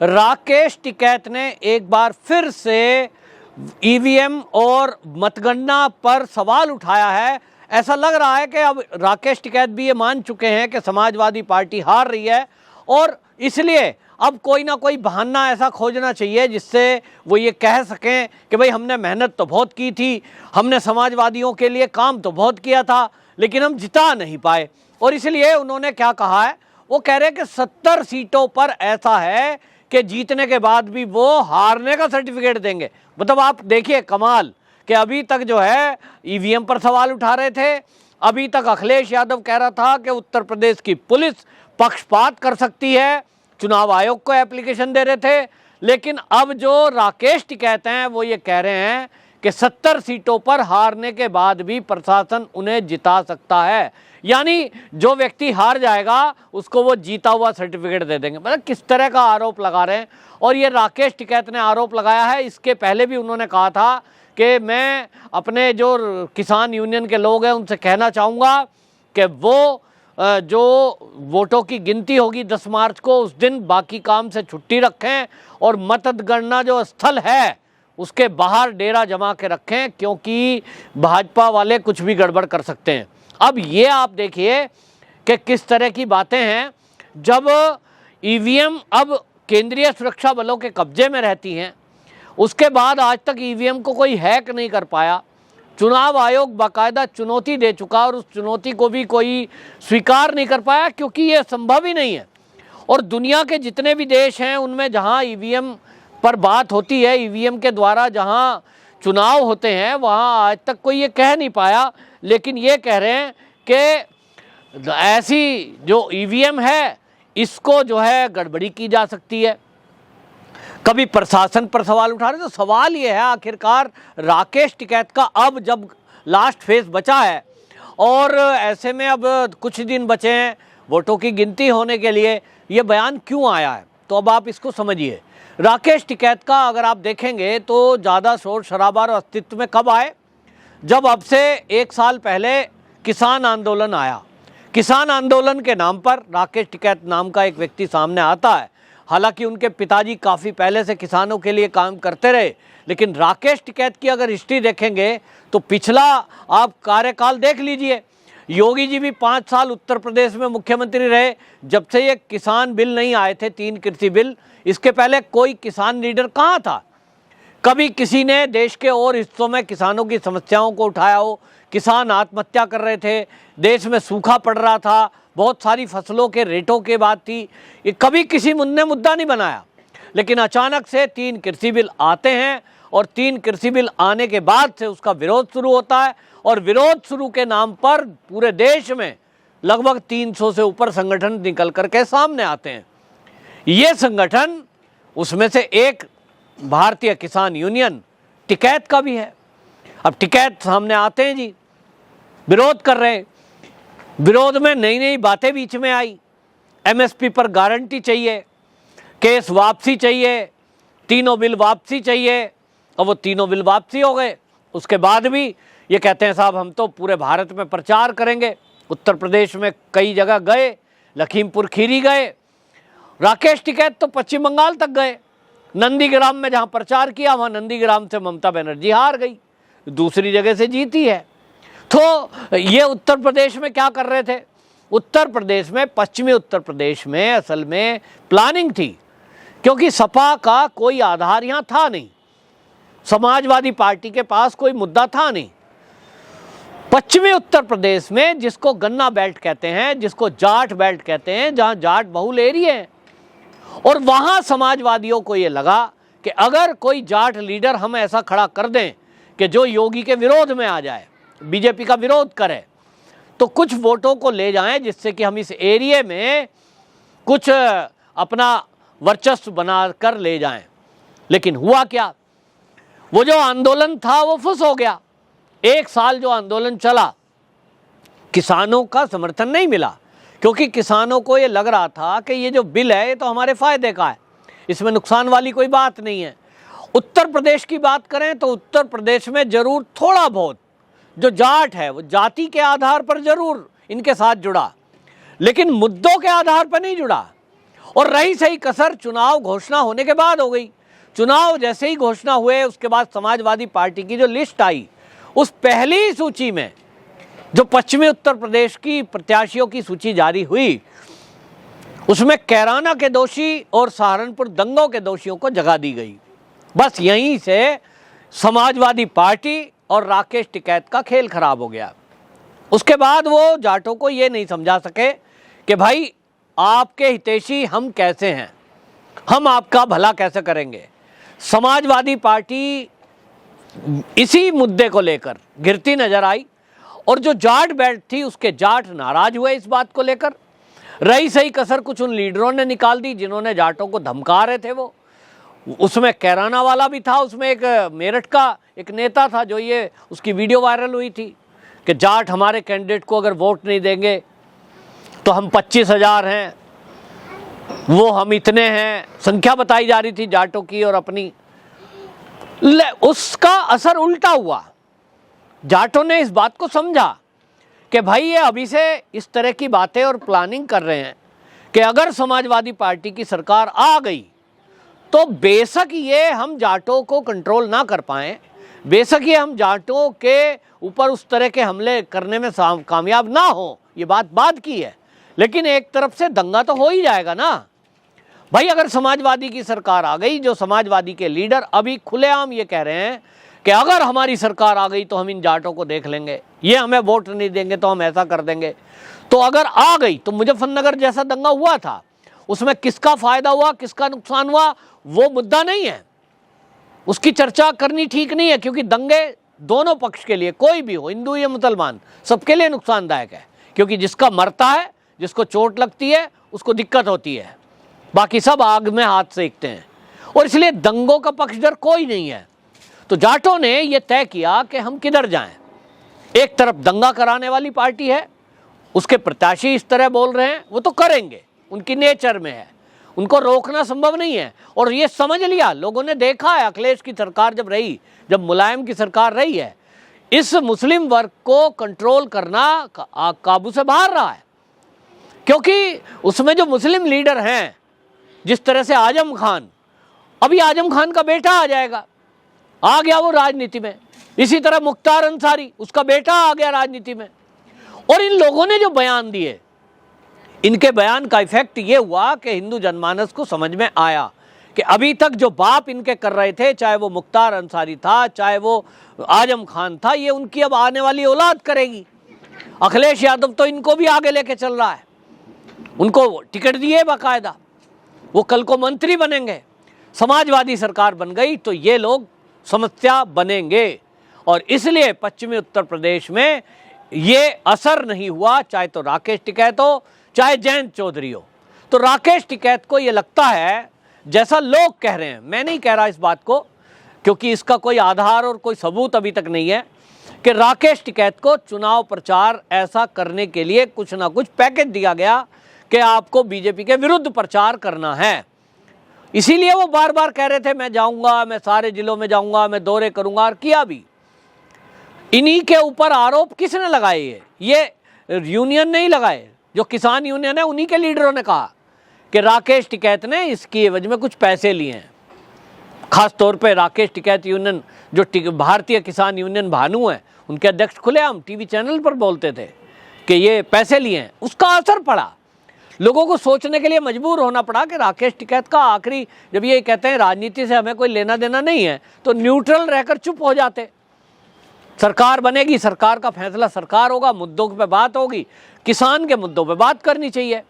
राकेश टिकैत ने एक बार फिर से ईवीएम और मतगणना पर सवाल उठाया है। ऐसा लग रहा है कि अब राकेश टिकैत भी ये मान चुके हैं कि समाजवादी पार्टी हार रही है और इसलिए अब कोई ना कोई बहाना ऐसा खोजना चाहिए जिससे वो ये कह सकें कि भाई हमने मेहनत तो बहुत की थी, हमने समाजवादियों के लिए काम तो बहुत किया था, लेकिन हम जिता नहीं पाए। और इसलिए उन्होंने क्या कहा है, वो कह रहे हैं कि 70 सीटों पर ऐसा है कि जीतने के बाद भी वो हारने का सर्टिफिकेट देंगे। मतलब आप देखिए कमाल कि अभी तक जो है ईवीएम पर सवाल उठा रहे थे, अभी तक अखिलेश यादव कह रहा था कि उत्तर प्रदेश की पुलिस पक्षपात कर सकती है, चुनाव आयोग को एप्लीकेशन दे रहे थे, लेकिन अब जो राकेश टिकैत हैं वो ये कह रहे हैं कि 70 सीटों पर हारने के बाद भी प्रशासन उन्हें जिता सकता है। यानी जो व्यक्ति हार जाएगा उसको वो जीता हुआ सर्टिफिकेट दे देंगे। मतलब किस तरह का आरोप लगा रहे हैं। और ये राकेश टिकैत ने आरोप लगाया है। इसके पहले भी उन्होंने कहा था कि मैं अपने जो किसान यूनियन के लोग हैं उनसे कहना चाहूँगा कि वो जो वोटों की गिनती होगी 10 मार्च को, उस दिन बाकी काम से छुट्टी रखें और मतगणना जो स्थल है उसके बाहर डेरा जमा के रखें, क्योंकि भाजपा वाले कुछ भी गड़बड़ कर सकते हैं। अब ये आप देखिए कि किस तरह की बातें हैं। जब ईवीएम अब केंद्रीय सुरक्षा बलों के कब्जे में रहती हैं, उसके बाद आज तक ईवीएम को कोई हैक नहीं कर पाया। चुनाव आयोग बाकायदा चुनौती दे चुका और उस चुनौती को भी कोई स्वीकार नहीं कर पाया, क्योंकि ये संभव ही नहीं है। और दुनिया के जितने भी देश हैं उनमें जहां ईवीएम पर बात होती है, ईवीएम के द्वारा जहां चुनाव होते हैं, वहां आज तक कोई ये कह नहीं पाया। लेकिन ये कह रहे हैं कि ऐसी जो ईवीएम है इसको जो है गड़बड़ी की जा सकती है। कभी प्रशासन पर सवाल उठा रहे। तो सवाल ये है आखिरकार राकेश टिकैत का, अब जब लास्ट फेज बचा है और ऐसे में अब कुछ दिन बचे हैं वोटों की गिनती होने के लिए, ये बयान क्यों आया है। तो अब आप इसको समझिए। राकेश टिकैत का अगर आप देखेंगे तो ज़्यादा शोर शराबा और अस्तित्व में कब आए, जब अब से 1 साल पहले किसान आंदोलन आया। किसान आंदोलन के नाम पर राकेश टिकैत नाम का एक व्यक्ति सामने आता है। हालांकि उनके पिताजी काफ़ी पहले से किसानों के लिए काम करते रहे, लेकिन राकेश टिकैत की अगर हिस्ट्री देखेंगे तो पिछला आप कार्यकाल देख लीजिए। योगी जी भी 5 साल उत्तर प्रदेश में मुख्यमंत्री रहे, जब से ये किसान बिल नहीं आए थे, 3 कृषि बिल। इसके पहले कोई किसान लीडर कहाँ था। कभी किसी ने देश के और हिस्सों में किसानों की समस्याओं को उठाया हो। किसान आत्महत्या कर रहे थे, देश में सूखा पड़ रहा था, बहुत सारी फसलों के रेटों की बात थी, ये कभी किसी ने मुद्दा नहीं बनाया। लेकिन अचानक से 3 कृषि बिल आते हैं और 3 कृषि बिल आने के बाद से उसका विरोध शुरू होता है। और विरोध शुरू के नाम पर पूरे देश में लगभग 300 से ऊपर संगठन निकल करके सामने आते हैं। ये संगठन, उसमें से एक भारतीय किसान यूनियन टिकैत का भी है। अब टिकैत सामने आते हैं जी, विरोध कर रहे हैं। विरोध में नई नई बातें बीच में आई। एमएसपी पर गारंटी चाहिए, केस वापसी चाहिए, तीनों बिल वापसी चाहिए, और वो तीनों बिल वापसी हो गए। उसके बाद भी ये कहते हैं साहब हम तो पूरे भारत में प्रचार करेंगे। उत्तर प्रदेश में कई जगह गए, लखीमपुर खीरी गए। राकेश टिकैत तो पश्चिम बंगाल तक गए। नंदीग्राम में जहाँ प्रचार किया वहाँ नंदीग्राम से ममता बनर्जी हार गई, दूसरी जगह से जीती है। तो ये उत्तर प्रदेश में क्या कर रहे थे। उत्तर प्रदेश में, पश्चिमी उत्तर प्रदेश में असल में प्लानिंग थी, क्योंकि सपा का कोई आधार यहाँ था नहीं, समाजवादी पार्टी के पास कोई मुद्दा था नहीं। पश्चिमी उत्तर प्रदेश में जिसको गन्ना बेल्ट कहते हैं, जिसको जाट बेल्ट कहते हैं, जहाँ जाट बहुल एरिया है, और वहाँ समाजवादियों को ये लगा कि अगर कोई जाट लीडर हम ऐसा खड़ा कर दें कि जो योगी के विरोध में आ जाए, बीजेपी का विरोध करे, तो कुछ वोटों को ले जाएं, जिससे कि हम इस एरिया में कुछ अपना वर्चस्व बनाकर ले जाएं। लेकिन हुआ क्या, वो जो आंदोलन था वो फुस हो गया। 1 साल जो आंदोलन चला, किसानों का समर्थन नहीं मिला, क्योंकि किसानों को ये लग रहा था कि ये जो बिल है ये तो हमारे फायदे का है, इसमें नुकसान वाली कोई बात नहीं है। उत्तर प्रदेश की बात करें तो उत्तर प्रदेश में जरूर थोड़ा बहुत जो जाट है वो जाति के आधार पर जरूर इनके साथ जुड़ा, लेकिन मुद्दों के आधार पर नहीं जुड़ा। और रही सही कसर चुनाव घोषणा होने के बाद हो गई। चुनाव जैसे ही घोषणा हुए उसके बाद समाजवादी पार्टी की जो लिस्ट आई, उस पहली सूची में जो पश्चिमी उत्तर प्रदेश की प्रत्याशियों की सूची जारी हुई, उसमें कैराना के दोषी और सहारनपुर दंगों के दोषियों को जगह दी गई। बस यहीं से समाजवादी पार्टी और राकेश टिकैत का खेल खराब हो गया। उसके बाद वो जाटों को ये नहीं समझा सके कि भाई आपके हितैषी हम कैसे हैं, हम आपका भला कैसे करेंगे। समाजवादी पार्टी इसी मुद्दे को लेकर गिरती नजर आई और जो जाट बेल्ट थी उसके जाट नाराज हुए इस बात को लेकर। रही सही कसर कुछ उन लीडरों ने निकाल दी जिन्होंने जाटों को धमका रहे थे। वो उसमें कैराना वाला भी था, उसमें एक मेरठ का एक नेता था जो ये उसकी वीडियो वायरल हुई थी कि जाट हमारे कैंडिडेट को अगर वोट नहीं देंगे तो हम 25,000 हैं, वो हम इतने हैं, संख्या बताई जा रही थी जाटों की और अपनी। उसका असर उल्टा हुआ। जाटों ने इस बात को समझा कि भाई ये अभी से इस तरह की बातें और प्लानिंग कर रहे हैं कि अगर समाजवादी पार्टी की सरकार आ गई तो बेशक ये हम जाटों को कंट्रोल ना कर पाएं, बेशक ये हम जाटों के ऊपर उस तरह के हमले करने में कामयाब ना हो, ये बात की है, लेकिन एक तरफ से दंगा तो हो ही जाएगा ना भाई। अगर समाजवादी की सरकार आ गई, जो समाजवादी के लीडर अभी खुलेआम ये कह रहे हैं कि अगर हमारी सरकार आ गई तो हम इन जाटों को देख लेंगे, ये हमें वोट नहीं देंगे तो हम ऐसा कर देंगे। तो अगर आ गई तो मुजफ्फरनगर जैसा दंगा हुआ था, उसमें किसका फायदा हुआ किसका नुकसान हुआ वो मुद्दा नहीं है, उसकी चर्चा करनी ठीक नहीं है, क्योंकि दंगे दोनों पक्ष के लिए, कोई भी हो, हिंदू या मुसलमान, सबके लिए नुकसानदायक है। क्योंकि जिसका मरता है, जिसको चोट लगती है, उसको दिक्कत होती है, बाकी सब आग में हाथ सेकते हैं। और इसलिए दंगों का पक्षधर कोई नहीं है। तो जाटों ने यह तय किया कि हम किधर जाएं। एक तरफ दंगा कराने वाली पार्टी है, उसके प्रत्याशी इस तरह बोल रहे हैं, वो तो करेंगे, उनकी नेचर में है, उनको रोकना संभव नहीं है। और ये समझ लिया, लोगों ने देखा है अखिलेश की सरकार जब रही, जब मुलायम की सरकार रही है, इस मुस्लिम वर्ग को कंट्रोल करना काबू से बाहर रहा है। क्योंकि उसमें जो मुस्लिम लीडर हैं, जिस तरह से आजम खान, अभी आजम खान का बेटा आ जाएगा, आ गया वो राजनीति में, इसी तरह मुख्तार अंसारी, उसका बेटा आ गया राजनीति में। और इन लोगों ने जो बयान दिए, इनके बयान का इफेक्ट ये हुआ कि हिंदू जनमानस को समझ में आया कि अभी तक जो बाप इनके कर रहे थे, चाहे वो मुख्तार अंसारी था, चाहे वो आजम खान था, ये उनकी अब आने वाली औलाद करेगी। अखिलेश यादव तो इनको भी आगे लेके चल रहा है, उनको टिकट दिए बाकायदा, वो कल को मंत्री बनेंगे। समाजवादी सरकार बन गई तो ये लोग समस्या बनेंगे। और इसलिए पश्चिमी उत्तर प्रदेश में ये असर नहीं हुआ, चाहे तो राकेश टिकैत हो चाहे जयंत चौधरी हो। तो राकेश टिकैत को ये लगता है, जैसा लोग कह रहे हैं, मैं नहीं कह रहा इस बात को क्योंकि इसका कोई आधार और कोई सबूत अभी तक नहीं है, कि राकेश टिकैत को चुनाव प्रचार ऐसा करने के लिए कुछ ना कुछ पैकेज दिया गया कि आपको बीजेपी के विरुद्ध प्रचार करना है। इसीलिए वो बार बार कह रहे थे मैं जाऊंगा, मैं सारे जिलों में जाऊंगा, मैं दौरे करूंगा, और किया भी। इन्हीं के ऊपर आरोप किसने लगाए? ये यूनियन नहीं लगाए, जो किसान यूनियन है उन्हीं के लीडरों ने कहा कि राकेश टिकैत ने इसकी एवज में कुछ पैसे लिए हैं। खास तौर पे राकेश टिकैत यूनियन, जो भारतीय किसान यूनियन भानु है, उनके अध्यक्ष खुलेआम टीवी चैनल पर बोलते थे कि ये पैसे लिए हैं। उसका असर पड़ा, लोगों को सोचने के लिए मजबूर होना पड़ा कि राकेश टिकैत का आखिरी, जब ये कहते हैं राजनीति से हमें कोई लेना देना नहीं है, तो न्यूट्रल रहकर चुप हो जाते। सरकार बनेगी, सरकार का फैसला सरकार होगा, मुद्दों पे बात होगी, किसान के मुद्दों पे बात करनी चाहिए,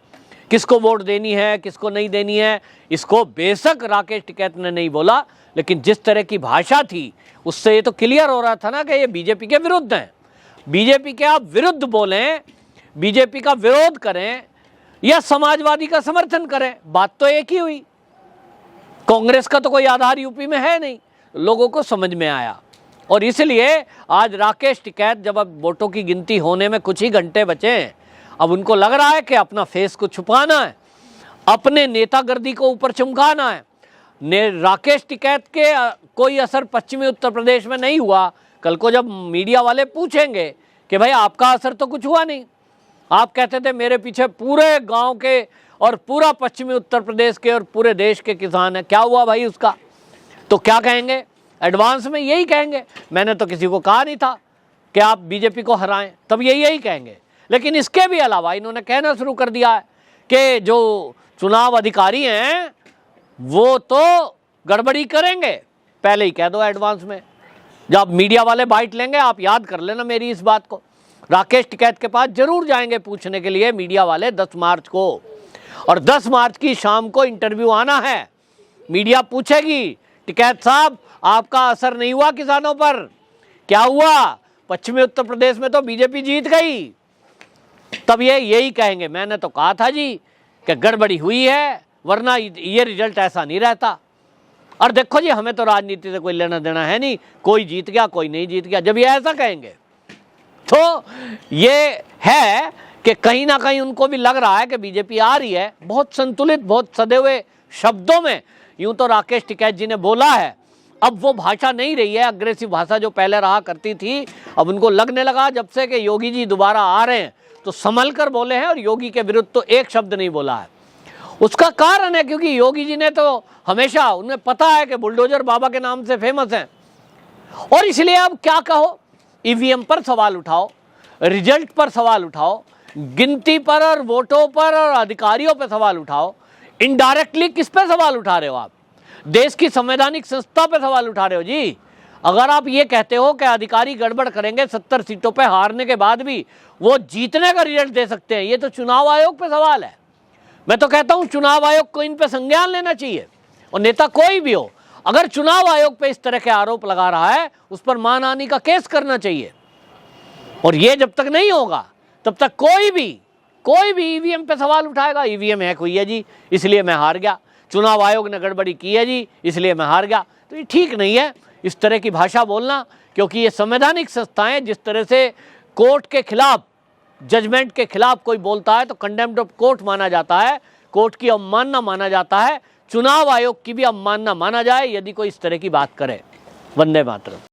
किसको वोट देनी है किसको नहीं देनी है। इसको बेशक राकेश टिकैत ने नहीं बोला, लेकिन जिस तरह की भाषा थी उससे ये तो क्लियर हो रहा था ना कि ये बीजेपी के विरुद्ध हैं। बीजेपी के आप विरुद्ध बोलें, बीजेपी का विरोध करें या समाजवादी का समर्थन करें, बात तो एक ही हुई। कांग्रेस का तो कोई आधार यूपी में है नहीं, लोगों को समझ में आया। और इसलिए आज राकेश टिकैत, जब अब वोटों की गिनती होने में कुछ ही घंटे बचे हैं, अब उनको लग रहा है कि अपना फेस को छुपाना है, अपने नेतागर्दी को ऊपर चमकाना है। राकेश टिकैत के कोई असर पश्चिमी उत्तर प्रदेश में नहीं हुआ। कल को जब मीडिया वाले पूछेंगे कि भाई आपका असर तो कुछ हुआ नहीं, आप कहते थे मेरे पीछे पूरे गांव के और पूरा पश्चिमी उत्तर प्रदेश के और पूरे देश के किसान हैं। क्या हुआ भाई उसका? तो क्या कहेंगे? एडवांस में यही कहेंगे, मैंने तो किसी को कहा नहीं था कि आप बीजेपी को हराएं, तब यही कहेंगे। लेकिन इसके भी अलावा इन्होंने कहना शुरू कर दिया है कि जो चुनाव अधिकारी हैं वो तो गड़बड़ी करेंगे। पहले ही कह दो एडवांस में, जब मीडिया वाले बाइट लेंगे, आप याद कर लेना मेरी इस बात को, राकेश टिकैत के पास जरूर जाएंगे पूछने के लिए मीडिया वाले 10 मार्च को, और 10 मार्च की शाम को इंटरव्यू आना है। मीडिया पूछेगी, टिकैत साहब आपका असर नहीं हुआ किसानों पर, क्या हुआ? पश्चिमी उत्तर प्रदेश में तो बीजेपी जीत गई। तब ये यही कहेंगे, मैंने तो कहा था जी कि गड़बड़ी हुई है, वरना ये रिजल्ट ऐसा नहीं रहता। और देखो जी, हमें तो राजनीति से कोई लेना देना है नहीं, कोई जीत गया कोई नहीं जीत गया। जब ये ऐसा कहेंगे तो ये है कि कहीं ना कहीं उनको भी लग रहा है कि बीजेपी आ रही है। बहुत संतुलित, बहुत सदे हुए शब्दों में यूं तो राकेश टिकैत जी ने बोला है। अब वो भाषा नहीं रही है अग्रेसिव भाषा जो पहले रहा करती थी। अब उनको लगने लगा जब से कि योगी जी दोबारा आ रहे हैं तो संभल कर बोले हैं, और योगी के विरुद्ध तो एक शब्द नहीं बोला है। उसका कारण है क्योंकि योगी जी ने तो हमेशा, उन्हें पता है कि बुलडोजर बाबा के नाम से फेमस हैं, और इसलिए अब क्या कहो, ईवीएम पर सवाल उठाओ, रिजल्ट पर सवाल उठाओ, गिनती पर और वोटों पर और अधिकारियों पर सवाल उठाओ। इनडायरेक्टली किस पे सवाल उठा रहे हो आप? देश की संवैधानिक संस्था पे सवाल उठा रहे हो जी। अगर आप ये कहते हो कि अधिकारी गड़बड़ करेंगे, 70 सीटों पे हारने के बाद भी वो जीतने का रिजल्ट दे सकते हैं, ये तो चुनाव आयोग पे सवाल है। मैं तो कहता हूं चुनाव आयोग को इन पे संज्ञान लेना चाहिए, और नेता कोई भी हो, अगर चुनाव आयोग पे इस तरह के आरोप लगा रहा है, उस पर मानहानि का केस करना चाहिए। और ये जब तक नहीं होगा तब तक कोई भी ईवीएम पे सवाल उठाएगा, ईवीएम हैक हुई है जी इसलिए मैं हार गया, चुनाव आयोग ने गड़बड़ी की है जी इसलिए मैं हार गया, तो ये ठीक नहीं है इस तरह की भाषा बोलना। क्योंकि ये संवैधानिक संस्थाएं, जिस तरह से कोर्ट के खिलाफ, जजमेंट के खिलाफ कोई बोलता है तो कंडेम्ड ऑफ कोर्ट माना जाता है, कोर्ट की अवमानना माना जाता है। चुनाव आयोग की भी अवमानना माना जाए यदि कोई इस तरह की बात करे। वंदे मातरम।